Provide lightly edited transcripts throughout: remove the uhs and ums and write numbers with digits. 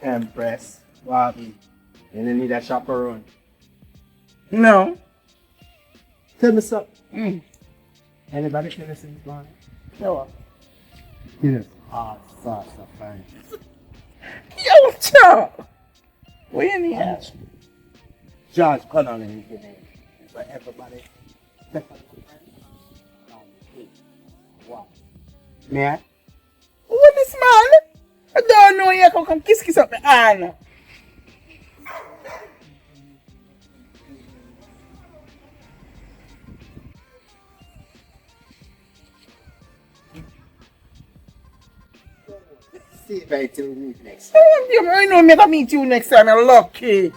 Empress. What happened? You don't need a chaperone. No. Tell me something. Anybody can listen this morning? No. Yes. Ah, so fine. Yo, Chuck. Where you need? George Connolly is the name. For everybody. Wow. May I? What is man? I don't know you can come kiss up the hand. See if I tell you next. I know me to meet you next time. I'm lucky.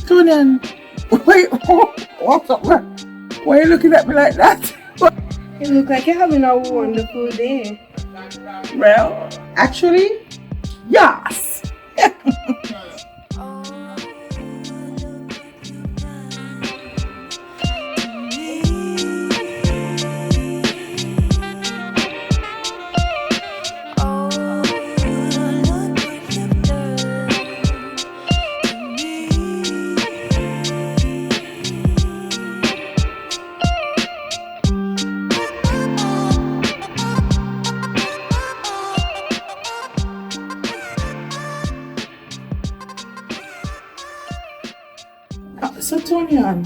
Tonian, what's up, man? Why are you looking at me like that? You look like you're having a wonderful day. Well, actually, yes. So Tonian,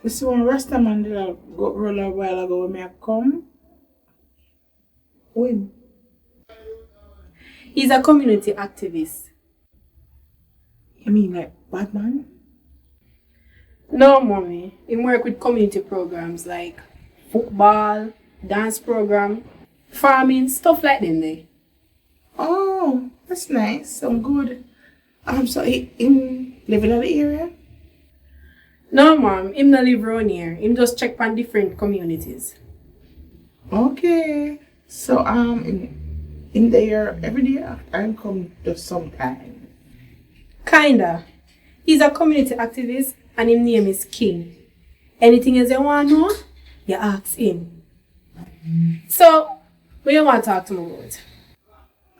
this is one Rasta man that I got roll a while ago when I come. When? He's a community activist. You mean like Batman? No, mommy. He work with community programs like football, dance program, farming, stuff like them there. Oh, that's nice. I'm good. So him living in the area? No, mom. Him not live around here. Him just check on different communities. Okay. So in there every day I come just sometime. Kinda. He's a community activist and his name is King. Anything else you want to know, you ask him. So, what you want to talk to me about?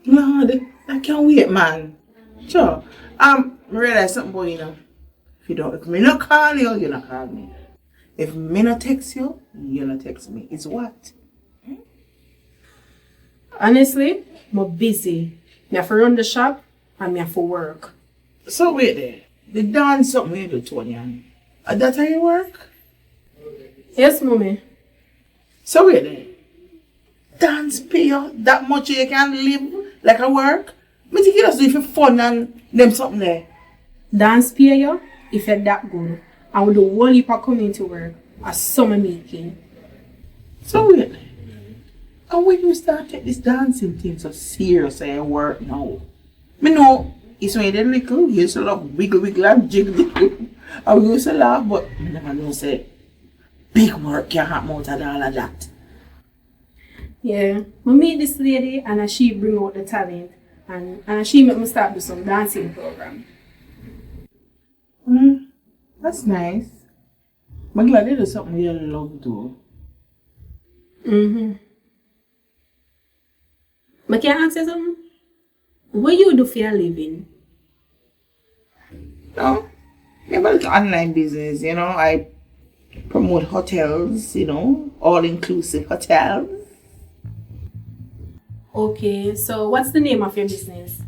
Lord, I can't wait, man. Sure. I realize something about you know. If me not call you, you not call me. If me not text you, you not text me. It's what? Honestly, I'm busy. I have to run the shop and I have to work. So wait there. The dance something you do, Tony. That's how you work? Yes, mommy. So wait there. Dance pay you that much you can live like a work? Me think you just do it for fun and them something there. Dance pay you if you're that good. And with the whole heap of community work, a summer making. So wait there. And when you start take this dancing thing so serious and work now? Me know it's when you're little, you used to love wiggle and jiggle. I used to laugh, but I never know say big work can happen out of all of that. Yeah, I meet this lady and she bring out the talent and she make me start do some dancing program. That's nice. I'm glad you do something you love to. But can I ask you something? What you do for your living? No, I have a little online business, you know. I promote hotels, you know, all-inclusive hotels. Okay, so what's the name of your business?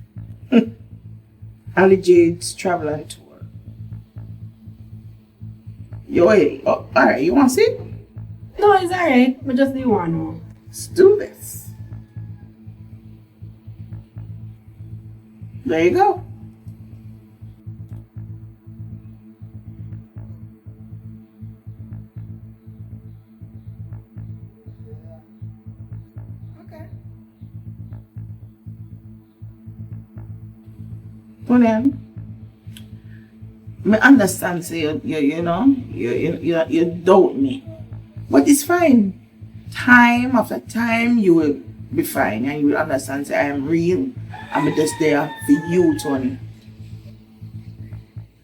Ali Jade's Travel and Tour. Alright, you want to see? No, it's alright. But just do want to know. Let's do this. There you go. Okay. Tony, I understand, so you doubt me. But it's fine. Time after time, you will be fine and you will understand that I am real I'm just there for you, Tony.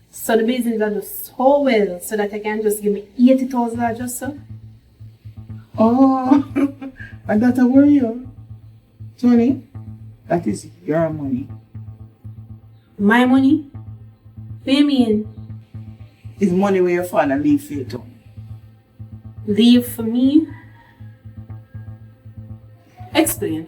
So the business are do so well so that I can just give me 80,000 just so? Oh, and that's a worry, Tony. That is your money. My money? What do you mean? It's money where your father leave for you, Tony. Leave for me? Explain.